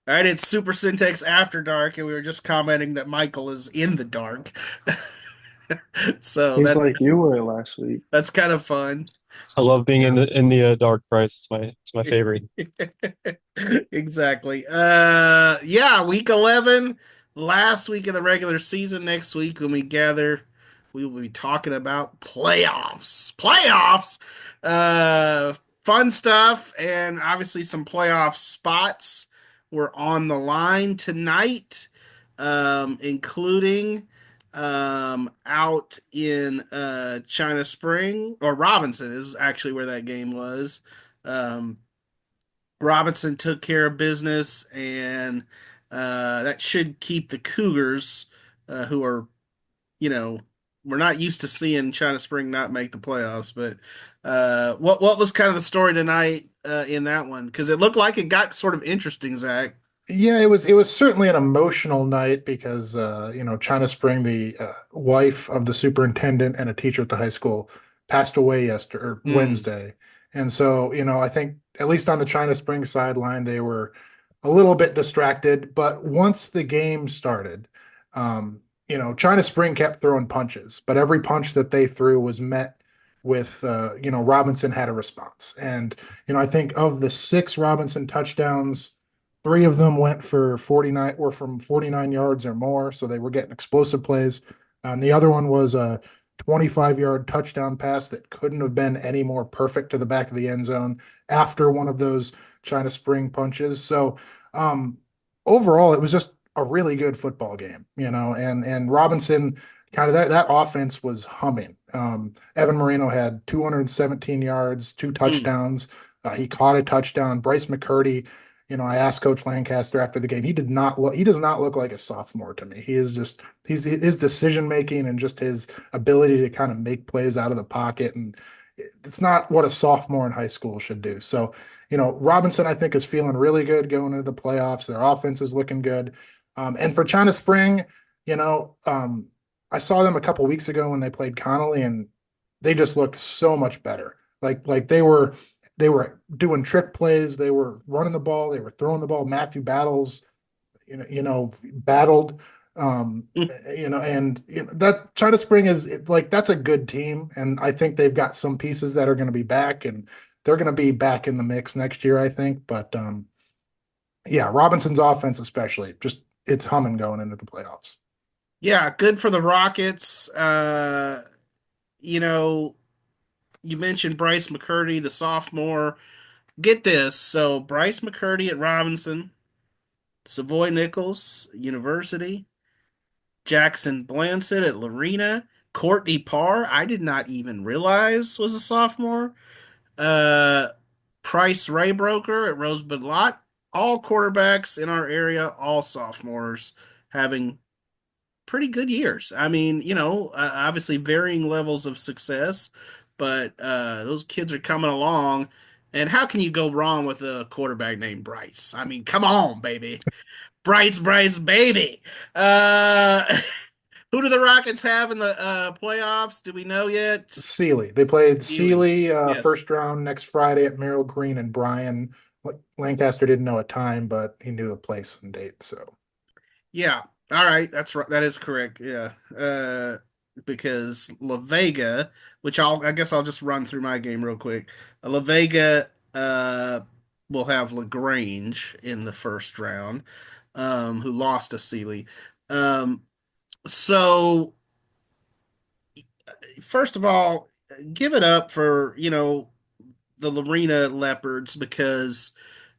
All right, it's Super Centex After Dark, and we were just commenting that Michael is in the dark. So He's that's like you were last week. that's kind of fun. I love being in the dark price. It's my favorite. Exactly. Yeah, week 11, last week of the regular season. Next week when we gather, we will be talking about playoffs. Playoffs. Uh Fun stuff and obviously some playoff spots were on the line tonight, including out in China Spring, or Robinson is actually where that game was. Um Robinson took care of business, and that should keep the Cougars, who are, you know, we're not used to seeing China Spring not make the playoffs. But what was kind of the story tonight in that one? Because it looked like it got sort of interesting, Zach. Yeah, it was certainly an emotional night because China Spring, the wife of the superintendent and a teacher at the high school, passed away yesterday or Mm. Wednesday. And so, I think at least on the China Spring sideline, they were a little bit distracted. But once the game started, um, China Spring kept throwing punches, but every punch that they threw was met with, Robinson had a response. And, I think of the six Robinson touchdowns, three of them went for 49 or from 49 yards or more, so they were getting explosive plays. And the other one was a 25-yard touchdown pass that couldn't have been any more perfect to the back of the end zone after one of those China Spring punches. So um, overall, it was just a really good football game, and Robinson kind of that offense was humming. Evan Moreno had 217 yards, two Mm. touchdowns. He caught a touchdown. Bryce McCurdy, I asked Coach Lancaster after the game. He does not look like a sophomore to me. He is just he's his decision making and just his ability to kind of make plays out of the pocket, and it's not what a sophomore in high school should do. So, Robinson, I think, is feeling really good going into the playoffs. Their offense is looking good. And for China Spring, you know, um, I saw them a couple weeks ago when they played Connolly, and they just looked so much better. Like they were doing trick plays. They were running the ball. They were throwing the ball. Matthew Battles, battled. And that China Spring is like that's a good team, and I think they've got some pieces that are going to be back, and they're going to be back in the mix next year, I think. But yeah, Robinson's offense, especially, just it's humming going into the playoffs. Yeah, good for the Rockets. You know, you mentioned Bryce McCurdy, the sophomore. Get this. So Bryce McCurdy at Robinson, Savoy Nichols University, Jackson Blansett at Lorena, Courtney Parr, I did not even realize was a sophomore. Uh, Price Raybroker at Rosebud Lot. All quarterbacks in our area, all sophomores, having pretty good years. I mean, obviously varying levels of success, but those kids are coming along. And how can you go wrong with a quarterback named Bryce? I mean, come on, baby. Bryce, baby. Uh, who do the Rockets have in the playoffs? Do we know yet? Sealy, they played Ely. Sealy Yes. first round next Friday at Merrill Green and Bryan. Lancaster didn't know a time, but he knew the place and date. So Yeah. All right. That's right. That is correct. Yeah. Because La Vega, which I guess I'll just run through my game real quick. La Vega will have LaGrange in the first round, who lost to Sealy. Um, so first of all, give it up for, the Lorena Leopards, because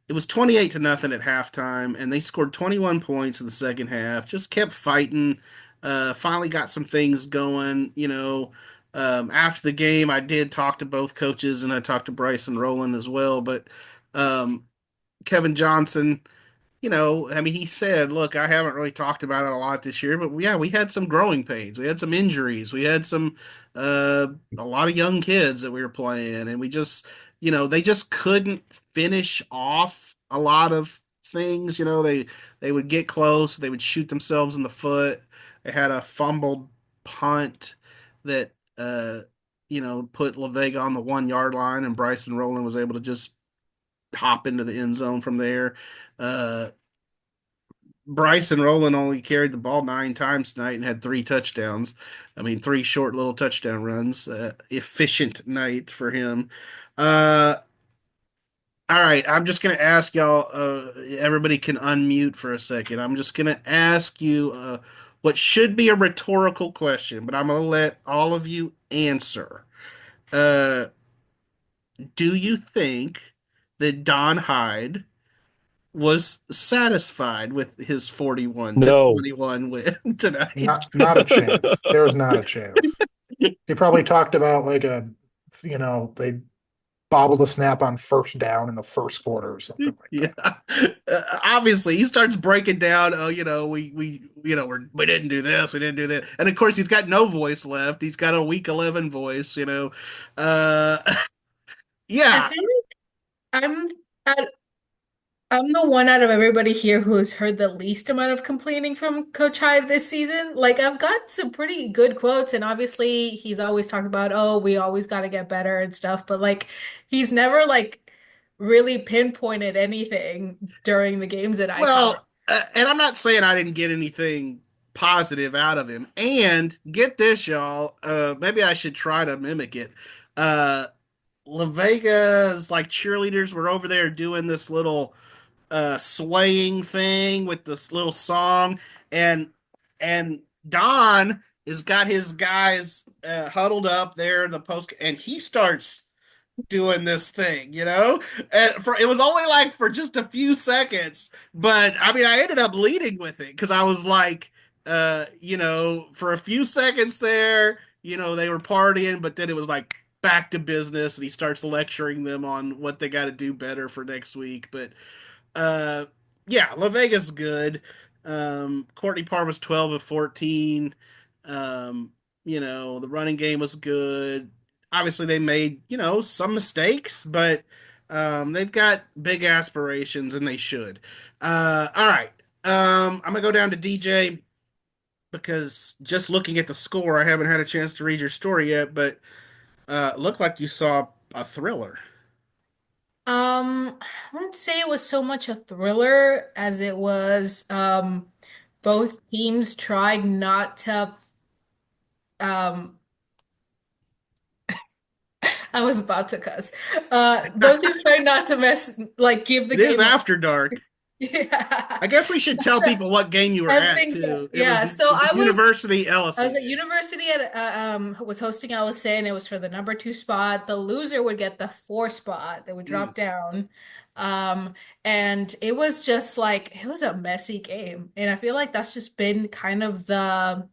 it was 28 to nothing at halftime, and they scored 21 points in the second half. Just kept fighting. Finally got some things going. After the game, I did talk to both coaches, and I talked to Bryce and Roland as well. But um, Kevin Johnson, I mean, he said, "Look, I haven't really talked about it a lot this year, but yeah, we had some growing pains. We had some injuries. We had a lot of young kids that we were playing, and we just, they just couldn't finish off a lot of things. They would get close, they would shoot themselves in the foot. They had a fumbled punt that, put La Vega on the 1 yard line, and Bryson Rowland was able to just hop into the end zone from there." Uh, Bryson Rowland only carried the ball 9 times tonight and had 3 touchdowns. I mean, 3 short little touchdown runs. Efficient night for him. Uh, all right, I'm just gonna ask y'all. Everybody can unmute for a second. I'm just gonna ask you what should be a rhetorical question, but I'm gonna let all of you answer. Uh, do you think that Don Hyde was satisfied with his 41 to No, 21 win tonight? Not a chance. There was not a chance. He probably talked about like they bobbled a snap on first down in the first quarter or something like Yeah. that. Obviously, he starts breaking down. Oh, we didn't do this, we didn't do that, and of course, he's got no voice left. He's got a week 11 voice. Uh, I yeah. feel like at, I'm the one out of everybody here who's heard the least amount of complaining from Coach Hyde this season. Like I've gotten some pretty good quotes, and obviously he's always talked about, oh, we always got to get better and stuff, but like he's never like really pinpointed anything during the games that I covered. Well, and I'm not saying I didn't get anything positive out of him. And get this, y'all. Maybe I should try to mimic it. Uh, La Vega's like cheerleaders were over there doing this little swaying thing with this little song, and and Don has got his guys huddled up there in the post, and he starts doing this thing, and it was only like for just a few seconds, but I mean, I ended up leading with it because I was like, for a few seconds there, they were partying, but then it was like back to business, and he starts lecturing them on what they got to do better for next week, but uh, yeah, La Vega's good. Courtney Parr was 12 of 14. Um, the running game was good. Obviously, they made, some mistakes, but they've got big aspirations and they should. All right. I'm gonna go down to DJ because just looking at the score, I haven't had a chance to read your story yet, but it looked like you saw a thriller. I wouldn't say it was so much a thriller as it was both teams tried not to um I was about to cuss. Both teams tried not to give the It is game away. after dark. Yeah. I guess we should tell people what game you were I at think so. too. It was Yeah. the So University I was Ellison at game. university at was hosting Ellison. It was for the number 2 spot. The loser would get the 4 spot. They would Mm. drop down. Um, and it was just like it was a messy game. And I feel like that's just been kind of the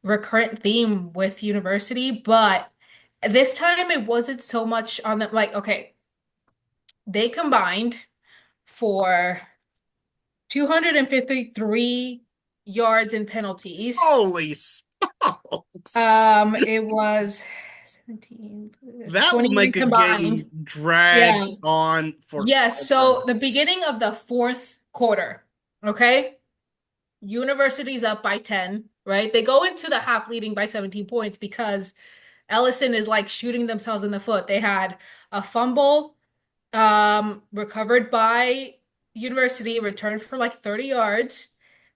recurrent theme with university, but this time it wasn't so much on the like, okay, they combined for 253 yards and penalties. Holy smokes! It was 17, That will 20 make a combined. game drag Yeah. on Yes. forever. So the beginning of the fourth quarter, okay? University's up by 10, right? They go into the half leading by 17 points because Ellison is like shooting themselves in the foot. They had a fumble recovered by University, returned for like 30 yards.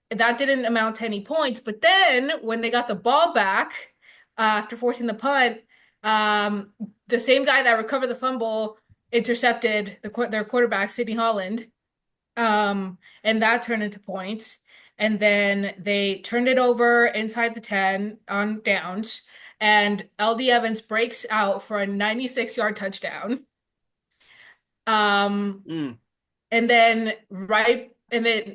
That didn't amount to any points. But then when they got the ball back after forcing the punt, um, the same guy that recovered the fumble intercepted their quarterback, Sidney Holland, and that turned into points. And then they turned it over inside the 10 on downs, and LD Evans breaks out for a 96-yard touchdown. Um, Mm, and then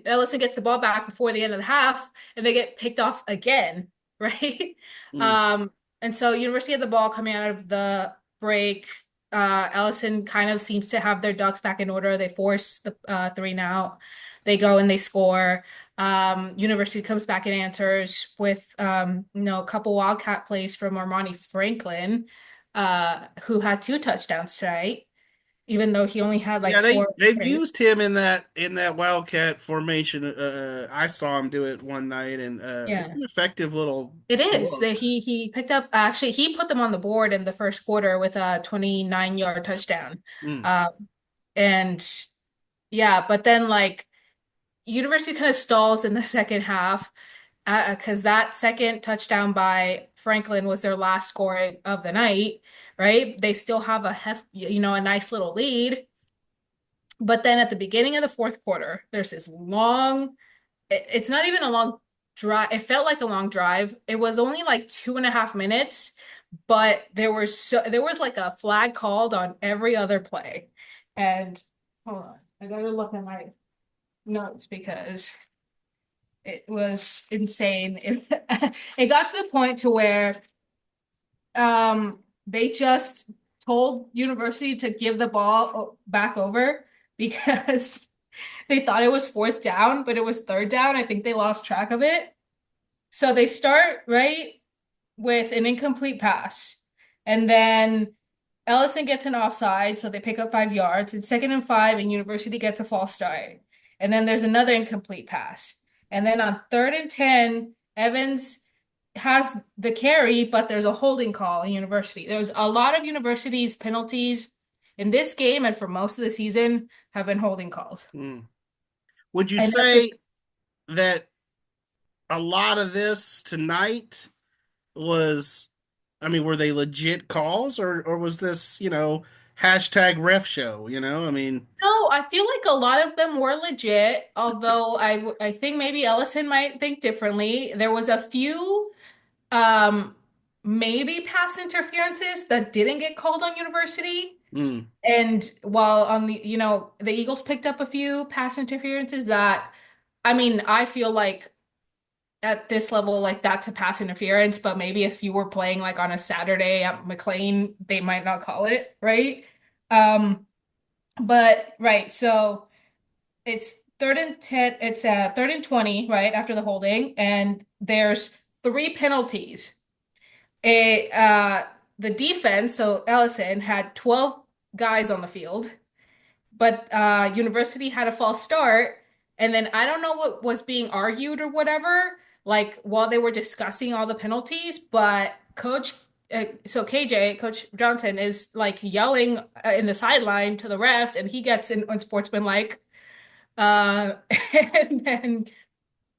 Ellison gets the ball back before the end of the half, and they get picked off again, right? mm. Um, and so University had the ball coming out of the break. Ellison kind of seems to have their ducks back in order. They force the 3 and out. They go and they score. University comes back and answers with a couple wildcat plays from Armani Franklin, who had 2 touchdowns tonight, even though he only had like Yeah, four they've carries. used him in that Wildcat formation. I saw him do it one night, and Yeah. it's an effective little It is look. that he picked up actually he put them on the board in the first quarter with a 29-yard touchdown. Mm. Uh, and yeah, but then like University kind of stalls in the second half because that second touchdown by Franklin was their last scoring of the night, right? They still have a nice little lead. But then at the beginning of the fourth quarter, there's this long, it's not even a long drive. It felt like a long drive. It was only like 2.5 minutes, but there was like a flag called on every other play. And hold on, I gotta look at my notes because it was insane. It got to the point to where they just told University to give the ball back over because they thought it was fourth down, but it was third down. I think they lost track of it. So they start right with an incomplete pass. And then Ellison gets an offside, so they pick up 5 yards. It's 2nd and 5, and University gets a false start. And then there's another incomplete pass. And then on 3rd and 10, Evans has the carry, but there's a holding call in University. There's a lot of University's penalties in this game and for most of the season have been holding calls. Would you And say that a lot of this tonight was, I mean, were they legit calls or was this, hashtag ref show, I mean, no, I feel like a lot of them were legit, although I think maybe Ellison might think differently. There was a few um maybe pass interferences that didn't get called on University. mm, And while on the Eagles picked up a few pass interferences that, I mean, I feel like at this level, like that's a pass interference, but maybe if you were playing like on a Saturday at McLean, they might not call it, right? Um, but right, so it's 3rd and 10, it's 3rd and 20, right, after the holding, and there's three penalties. A The defense, so Ellison had 12 guys on the field, but University had a false start, and then I don't know what was being argued or whatever, like while they were discussing all the penalties, but so KJ, Coach Johnson, is like yelling in the sideline to the refs, and he gets in unsportsmanlike. Uh, and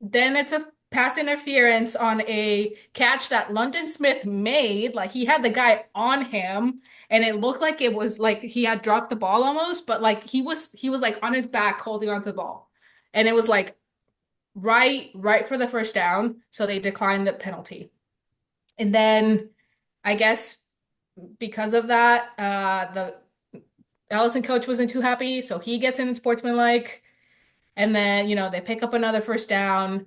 then it's a pass interference on a catch that London Smith made. Like he had the guy on him, and it looked like it was like he had dropped the ball almost, but like he was like on his back holding onto the ball. And it was like right for the first down, so they declined the penalty. And then I guess because of that, the Allison coach wasn't too happy, so he gets in sportsmanlike. And then, they pick up another first down.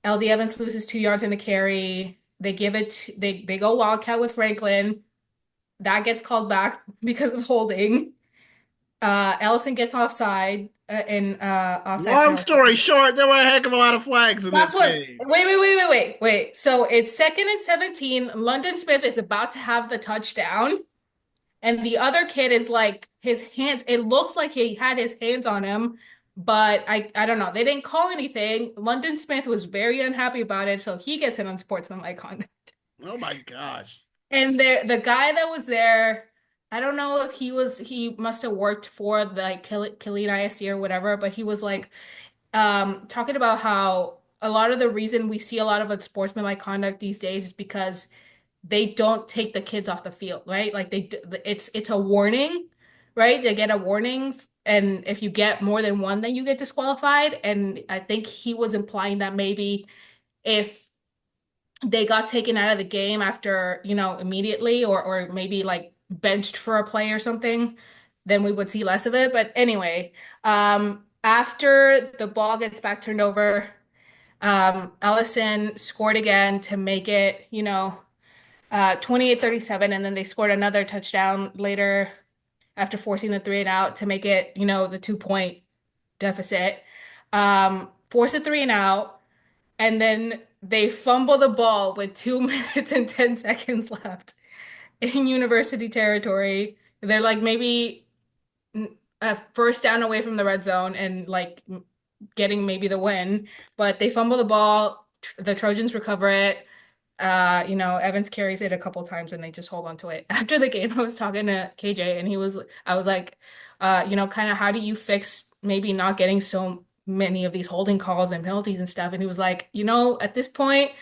LD Evans loses 2 yards in a carry. They go Wildcat with Franklin. That gets called back because of holding. Ellison gets in offside long penalty. story short, there were a heck of a lot of flags in Last this one. game. Wait. So it's 2nd and 17. London Smith is about to have the touchdown. And the other kid is like his hands, it looks like he had his hands on him, but I don't know. They didn't call anything. London Smith was very unhappy about it, so he gets an unsportsmanlike conduct. Oh my gosh. And the guy that was there, I don't know if he must have worked for the like Killeen ISD or whatever, but he was like talking about how a lot of the reason we see a lot of unsportsmanlike conduct these days is because they don't take the kids off the field, right? Like it's a warning, right? They get a warning, and if you get more than one, then you get disqualified. And I think he was implying that maybe if they got taken out of the game after, immediately, or maybe like benched for a play or something, then we would see less of it. But anyway, after the ball gets back turned over, Allison scored again to make it, 28-37, and then they scored another touchdown later after forcing the three and out to make it, the 2-point deficit. Force a three and out, and then they fumble the ball with 2 minutes and 10 seconds left in University territory. They're like maybe a first down away from the red zone and like getting maybe the win, but they fumble the ball. The Trojans recover it. Evans carries it a couple times and they just hold on to it. After the game, I was talking to KJ and I was like, kind of how do you fix maybe not getting so many of these holding calls and penalties and stuff. And he was like, at this point,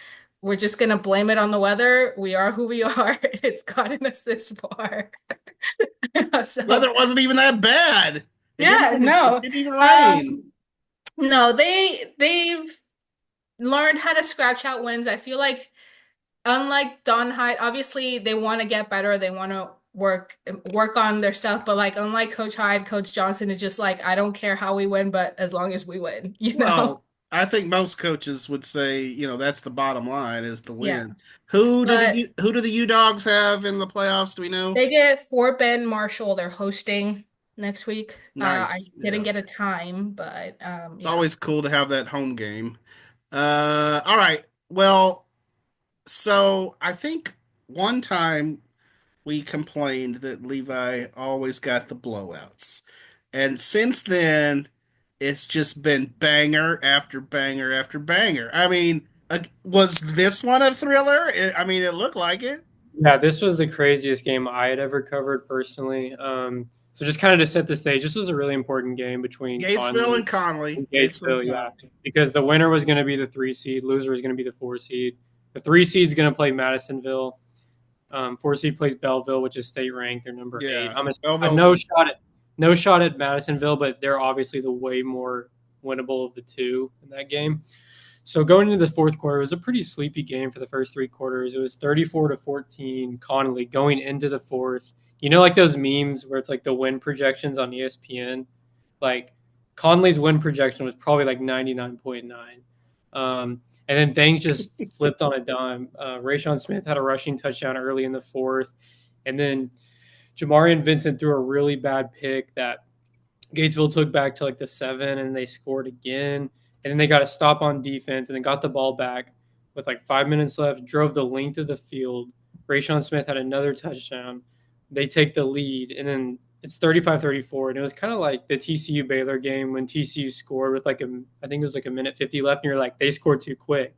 we're just gonna blame it on the weather. We are who we are. It's gotten us this far. So Weather wasn't even that bad. yeah, It no. didn't even rain. No, they've learned how to scratch out wins. I feel like unlike Don Hyde, obviously they want to get better. They want to work on their stuff, but like unlike Coach Hyde, Coach Johnson is just like, I don't care how we win, but as long as we win, you know? Well, I think most coaches would say, that's the bottom line is the Yeah. win. Who do But the U Dogs have in the playoffs? Do we know? they get Fort Bend Marshall. They're hosting next week. I Nice. didn't Yeah. get a time, but It's yeah. always cool to have that home game. All right. Well, so I think one time we complained that Levi always got the blowouts. And since then, it's just been banger after banger after banger. I mean, was this one a thriller? I mean, it looked like it. Yeah, this was the craziest game I had ever covered personally. So just kind of to set the stage, this was a really important game between Gatesville Conley and Conley. and Gatesville Gatesville, and yeah, Conley. because the winner was going to be the 3 seed, loser was going to be the 4 seed. The 3 seed is going to play Madisonville. 4 seed plays Belleville, which is state ranked. They're number 8. Yeah. I'm no shot at Madisonville, but they're obviously the way more winnable of the two in that game. So going into the fourth quarter, it was a pretty sleepy game for the first 3 quarters. It was 34-14 Connolly going into the fourth. Like those memes where it's like the win projections on ESPN? Like Conley's win projection was probably like 99.9. And then things just flipped on a dime. Rayshawn Smith had a rushing touchdown early in the fourth. And then Jamarian Vincent threw a really bad pick that Gatesville took back to like the 7, and they scored again. And then they got a stop on defense and then got the ball back with like 5 minutes left, drove the length of the field. Rayshawn Smith had another touchdown. They take the lead, and then it's 35-34. And it was kind of like the TCU Baylor game when TCU scored with I think it was like a minute 50 left, and you're like, they scored too quick.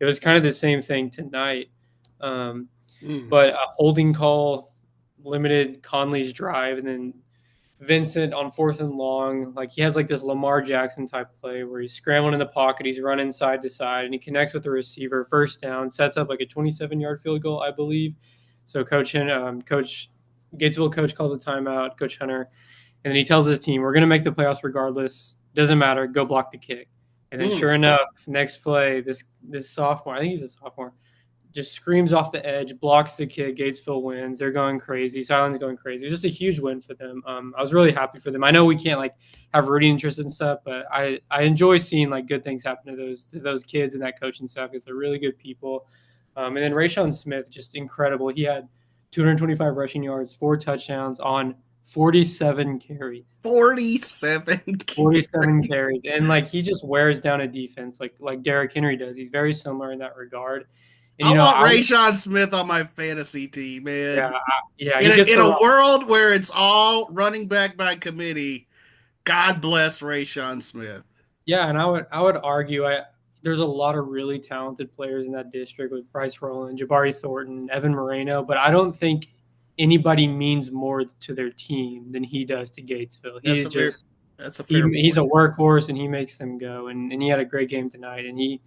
It was kind of the same thing tonight. But a holding call limited Conley's drive, and then Vincent on 4th and long, like he has like this Lamar Jackson type play where he's scrambling in the pocket, he's running side to side, and he connects with the receiver. First down, sets up like a 27-yard field goal, I believe. So Coach Gatesville coach calls a timeout, Coach Hunter, and then he tells his team, "We're going to make the playoffs regardless. Doesn't matter. Go block the kick." And then sure enough, next play, this sophomore, I think he's a sophomore, just screams off the edge, blocks the kid. Gatesville wins. They're going crazy. Silent's going crazy. It was just a huge win for them. I was really happy for them. I know we can't like have rooting interest and stuff, but I enjoy seeing like good things happen to those kids and that coaching staff because they're really good people. And then Rayshawn Smith, just incredible. He had 225 rushing yards, 4 touchdowns on 47 carries. 47 carries. And like he just wears down a defense like Derrick Henry does. He's very similar in that regard. And I want Rayshawn Smith on my fantasy team, man. Yeah. In a world where it's all running back by committee, God bless Rayshawn Smith. Yeah, and I would argue there's a lot of really talented players in that district with Bryce Rowland, Jabari Thornton, Evan Moreno, but I don't think anybody means more to their team than he does to Gatesville. He's a workhorse, and he makes them go. And he had a great game tonight, and he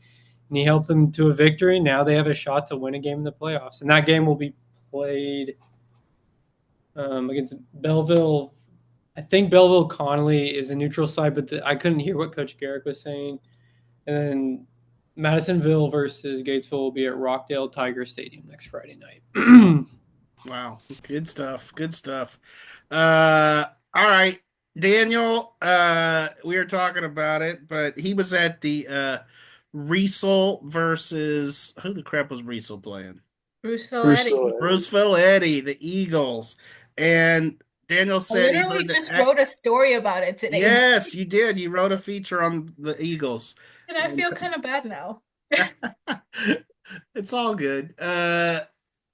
helped them to a victory. Now they have a shot to win a game in the playoffs, and that game will be played against Belleville. I think Belleville Connolly is a neutral site, but I couldn't hear what Coach Garrick was saying. And then Madisonville versus Gatesville will be at Rockdale Tiger Stadium next Friday night. Wow. Good stuff. Good stuff. All right. Daniel, we were talking about it, but he was at the Riesel versus who the crap was Riesel playing? Bruceville Eddy, the Eagles. And Daniel said I literally just wrote a story about it today. Yes, you did. You wrote a feature on the Eagles. And I feel kind of bad now. It's all good.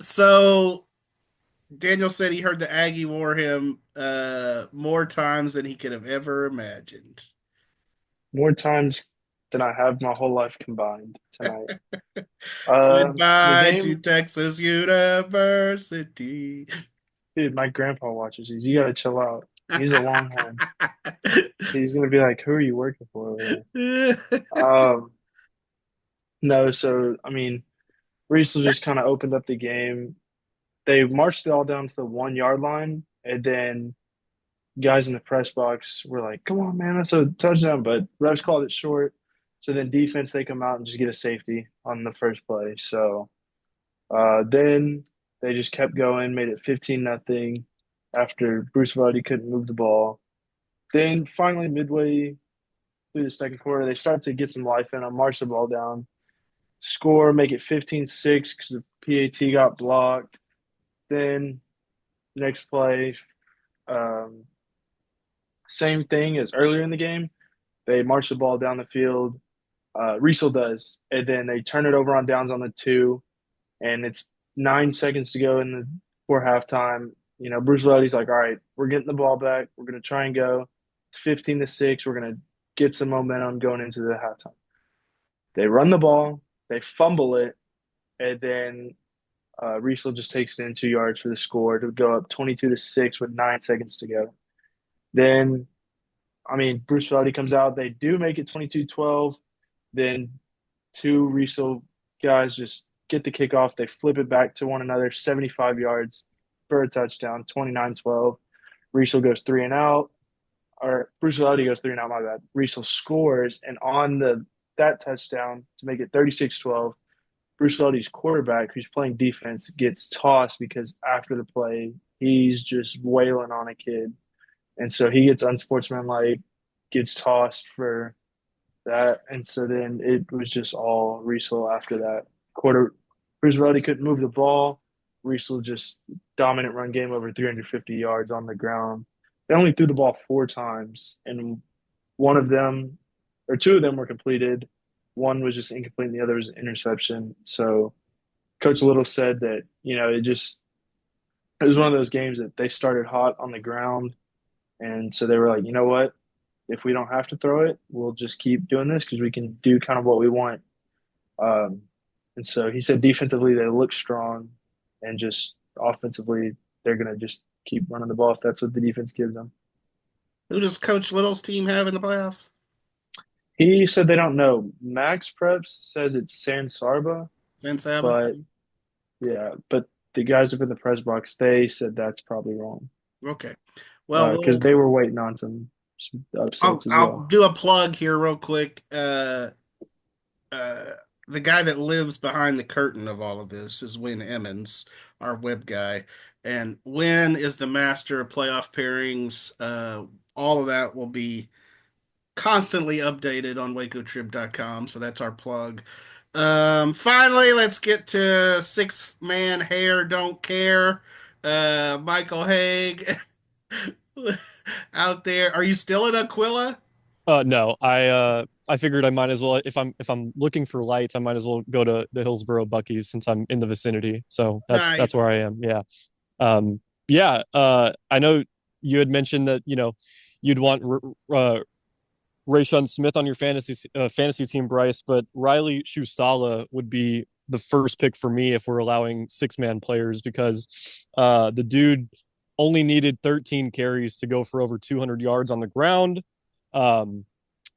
So Daniel said he heard the Aggie War hymn more times than he could have ever imagined. More times than I have my whole life combined tonight. Goodbye to Texas University. Dude, my grandpa watches these. You gotta chill out. He's a Longhorn. He's gonna be like, "Who are you working for over there?" No. So I mean, Riesel just kind of opened up the game. They marched it all down to the 1 yard line, and then guys in the press box were like, "Come on, man, that's a touchdown!" But refs called it short. So then defense, they come out and just get a safety on the first play. So then they just kept going, made it 15-0 after Bruce Vardy couldn't move the ball. Then finally, midway through the second quarter, they start to get some life in. I march the ball down, score, make it 15-6 because the PAT got blocked. Then next play, um, same thing as earlier in the game. They march the ball down the field. Riesel does, and then they turn it over on downs on the 2, and it's 9 seconds to go in the before halftime. Bruce Lotte's like, "All right, we're getting the ball back. We're going to try and go. It's 15-6. We're going to get some momentum going into the halftime." They run the ball, they fumble it, and then Riesel just takes it in 2 yards for the score to go up 22-6 with 9 seconds to go. Then, I mean, Bruce Lottie comes out. They do make it 22-12. Then two Riesel guys just get the kickoff. They flip it back to one another, 75 yards for a touchdown, 29-12. Riesel goes 3-and-out, or Bruce Lottie goes 3-and-out, my bad. Riesel scores, and on that touchdown to make it 36-12, Bruce Lottie's quarterback, who's playing defense, gets tossed because after the play, he's just wailing on a kid. And so he gets unsportsmanlike, gets tossed for that. And so then it was just all Riesel after that. Bruce Lottie couldn't move the ball. Riesel just dominant run game, over 350 yards on the ground. They only threw the ball 4 times, and one of them, or two of them, were completed. One was just incomplete, and the other was an interception. So Coach Little said that, it was one of those games that they started hot on the ground. And so they were like, you know what? If we don't have to throw it, we'll just keep doing this because we can do kind of what we want. And so he said defensively they look strong, and just offensively they're going to just keep running the ball if that's what the defense gives them. Who does Coach Little's team have in the playoffs? He said they don't know. Max Preps says it's San Sarba, San Saba? but yeah, but the guys up in the press box, they said that's probably wrong Okay. Well, because they were waiting on some upsets as I'll well. do a plug here real quick. The guy that lives behind the curtain of all of this is Win Emmons, our web guy. And Win is the master of playoff pairings. All of that will be constantly updated on wacotrib.com. So that's our plug. Finally, let's get to six-man hair, don't care. Michael Haig out there. Are you still in Aquila? No, I figured I might as well if I'm looking for lights, I might as well go to the Hillsboro Buckies since I'm in the vicinity. So that's Nice. where I am. Yeah. Yeah, I know you had mentioned that, you'd want Rayshun Smith on your fantasy team, Bryce, but Riley Shustala would be the first pick for me if we're allowing six-man players because the dude only needed 13 carries to go for over 200 yards on the ground.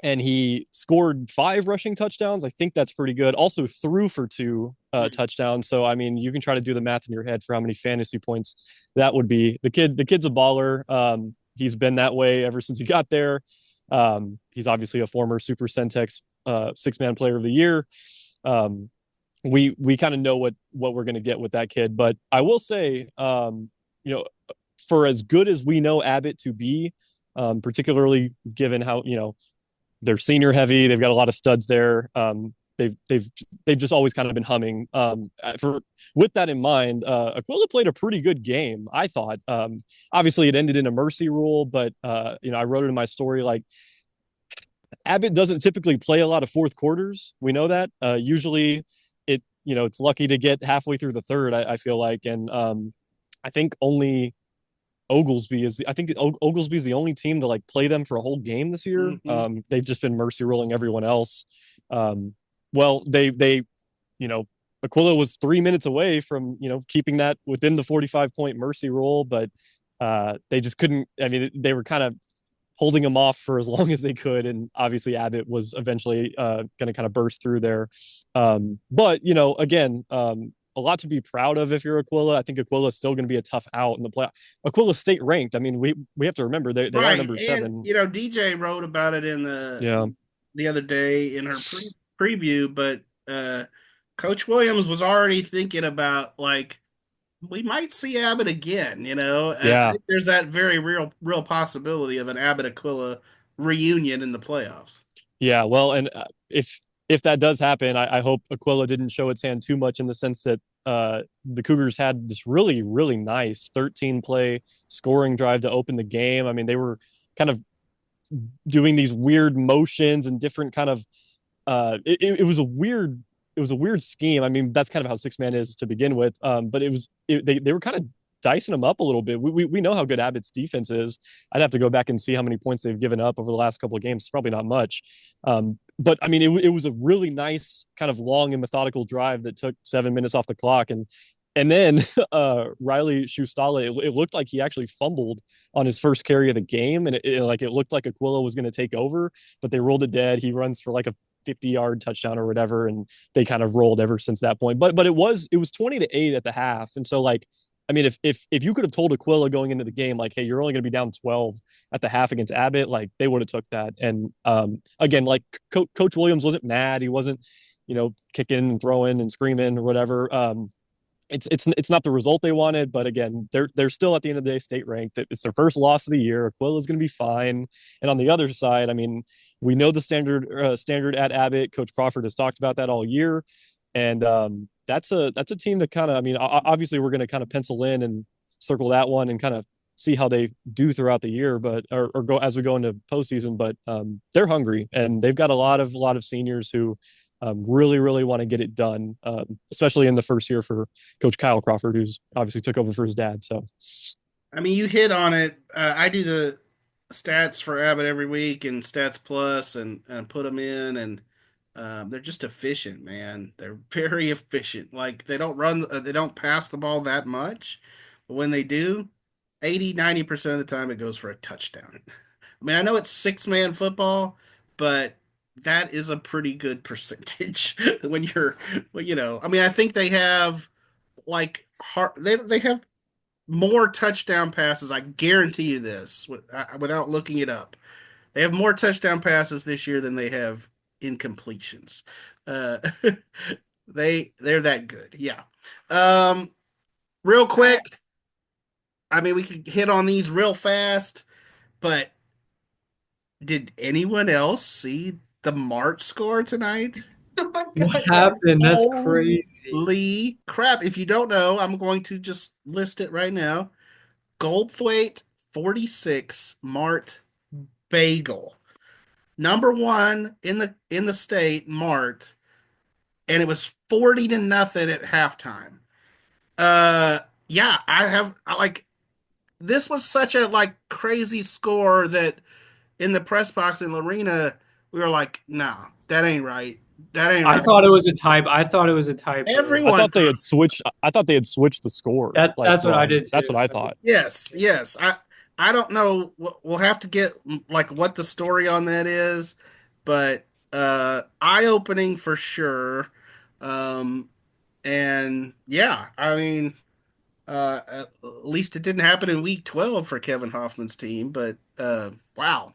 And he scored 5 rushing touchdowns. I think that's pretty good. Also threw for 2 touchdowns. So, I mean, you can try to do the math in your head for how many fantasy points that would be. The kid's a baller. He's been that way ever since he got there. He's obviously a former Super Centex six-man player of the year. We kind of know what we're going to get with that kid. But I will say, for as good as we know Abbott to be, particularly given how, they're senior heavy, they've got a lot of studs there. They've just always kind of been humming. With that in mind, Aquila played a pretty good game, I thought. Obviously, it ended in a mercy rule, but I wrote it in my story like Abbott doesn't typically play a lot of fourth quarters. We know that. Usually, it's lucky to get halfway through the third. I feel like, and I think only Oglesby is the only team to play them for a whole game this year. Mm-hmm. They've just been mercy ruling everyone else. Well, they Aquila was 3 minutes away from keeping that within the 45-point mercy rule, but They just couldn't. I mean, they were kind of holding them off for as long as they could, and obviously Abbott was eventually going to kind of burst through there. But again, a lot to be proud of if you're Aquila. I think Aquila is still going to be a tough out in the playoff. Aquila state ranked. I mean, we have to remember they are Right. number And 7. DJ wrote about it in Yeah. the other day in her preview, but Coach Williams was already thinking about like we might see Abbott again. I Yeah. think there's that very real possibility of an Abbott Aquila reunion in the playoffs. Yeah, well, and if that does happen, I hope Aquila didn't show its hand too much in the sense that the Cougars had this really, really nice 13 play scoring drive to open the game. I mean, they were kind of doing these weird motions and different kind of it was a weird scheme. I mean, that's kind of how six man is to begin with. But they were kind of dicing them up a little bit. We know how good Abbott's defense is. I'd have to go back and see how many points they've given up over the last couple of games. It's probably not much. But I mean, it was a really nice kind of long and methodical drive that took 7 minutes off the clock. And then Riley Shustala, it looked like he actually fumbled on his first carry of the game. And it looked like Aquila was going to take over, but they ruled it dead. He runs for like a 50-yard touchdown or whatever. And they kind of rolled ever since that point. But it was 20-8 at the half. And so like, I mean, if you could have told Aquila going into the game, like, hey, you're only going to be down 12 at the half against Abbott, like they would have took that. And again, like Coach Williams wasn't mad. He wasn't, kicking and throwing and screaming or whatever. It's not the result they wanted, but again, they're still at the end of the day state ranked. It's their first loss of the year. Aquila is going to be fine. And on the other side, I mean, we know the standard at Abbott. Coach Crawford has talked about that all year, and that's a team that kind of, I mean, obviously we're going to kind of pencil in and circle that one and kind of see how they do throughout the year, but or go as we go into postseason. But they're hungry and they've got a lot of seniors who really, really want to get it done, especially in the first year for Coach Kyle Crawford, who's obviously took over for his dad. So, I mean, you hit on it. I do the stats for Abbott every week and Stats Plus and put them in, and they're just efficient, man. They're very efficient. Like they don't pass the ball that much, but when they do, 80-90% of the time it goes for a touchdown. I mean, I know it's six-man football, but that is a pretty good percentage when I mean, I think they have like they have more touchdown passes. I guarantee you this without looking it up. They have more touchdown passes this year than they have incompletions. Uh, they're that good. Yeah. Real quick, I mean, we could hit on these real fast, but did anyone else see the Mart score tonight? Oh my What God. happened? That's crazy. Holy crap. If you don't know, I'm going to just list it right now. Goldthwait 46, Mart Bagel. Number one in the state, Mart, and it was 40-0 at halftime. Yeah, I like this was such a like crazy score that in the press box in Lorena, we were like, nah, that ain't right. That ain't right. I thought it was a type. I thought it was a typo. Everyone I thought they had switched. I thought they had switched the score. That's what I did too. That's what I thought. Yes. I don't know. We'll have to get like what the story on that is, but eye-opening for sure. And yeah, I mean, at least it didn't happen in week 12 for Kevin Hoffman's team, but wow,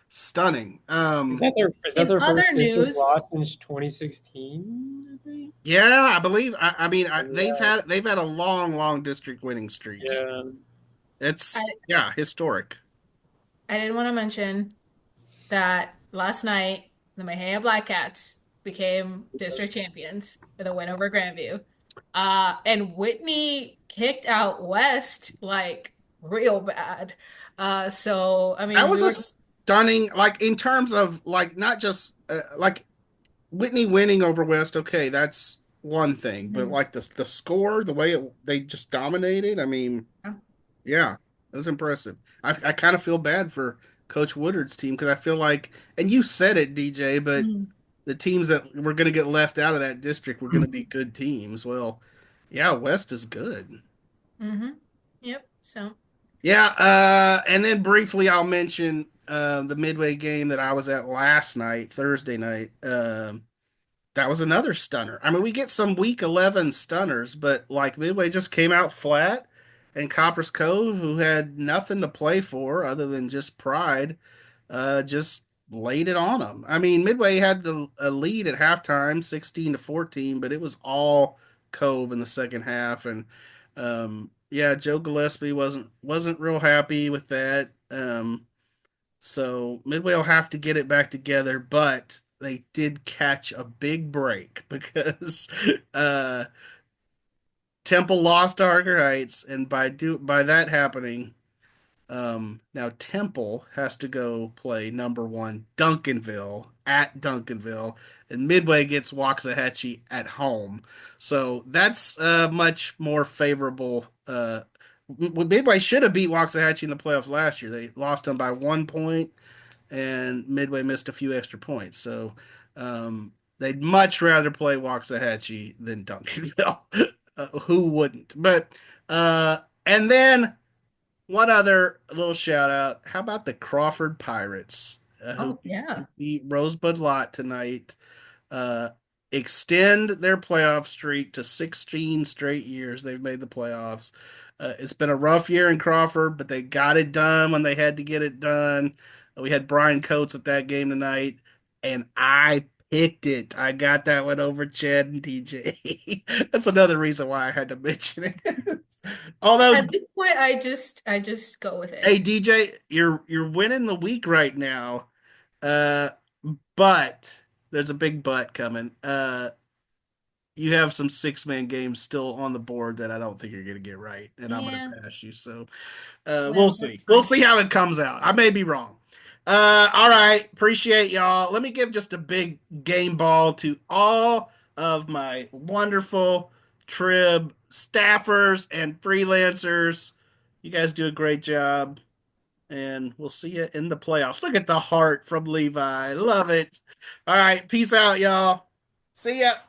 stunning. Is that their In first other district news- loss since 2016? I think. Yeah, I believe. I mean, they've had a long district winning streaks. Yeah. It's historic. I did want to mention that last night the Mahia Black Cats became district champions with a win over Grandview. And Whitney kicked out West like real bad. So I mean, That was a stunning, like in terms of like not just like Whitney winning over West. Okay, that's one thing, but like the score, the way they just dominated. I mean, yeah, it was impressive. I kind of feel bad for Coach Woodard's team because I feel like, and you said it, DJ, but the teams that were going to get left out of that district were going to be good teams. Well, yeah, West is good. Yep. So Yeah, and then briefly I'll mention the Midway game that I was at last night, Thursday night. That was another stunner. I mean, we get some week 11 stunners, but like Midway just came out flat, and Copper's Cove, who had nothing to play for other than just pride, just laid it on them. I mean, Midway had the a lead at halftime, 16-14, but it was all Cove in the second half, and yeah, Joe Gillespie wasn't real happy with that. So Midway will have to get it back together, but they did catch a big break because uh, Temple lost to Harker Heights, and by that happening, now Temple has to go play number one Duncanville at Duncanville, and Midway gets Waxahachie at home. So that's much more favorable. Midway should have beat Waxahachie in the playoffs last year. They lost them by 1 point, and Midway missed a few extra points. So they'd much rather play Waxahachie than Duncanville. Who wouldn't? But and then one other little shout out. How about the Crawford Pirates, Oh, who yeah. beat Rosebud Lot tonight? Uh, extend their playoff streak to 16 straight years. They've made the playoffs. It's been a rough year in Crawford, but they got it done when they had to get it done. We had Brian Coates at that game tonight, and I picked it. I got that one over Chad and TJ. That's another reason why I had to mention it. Although, At this point, I just go with hey it. DJ, you're winning the week right now. Uh, but there's a big but coming. You have some 6-man games still on the board that I don't think you're going to get right, and I'm going Yeah. to pass you. So we'll Well, that's see. We'll fine. see how it comes out. I may be wrong. All right. Appreciate y'all. Let me give just a big game ball to all of my wonderful Trib staffers and freelancers. You guys do a great job, and we'll see you in the playoffs. Look at the heart from Levi. Love it. All right. Peace out, y'all. See ya.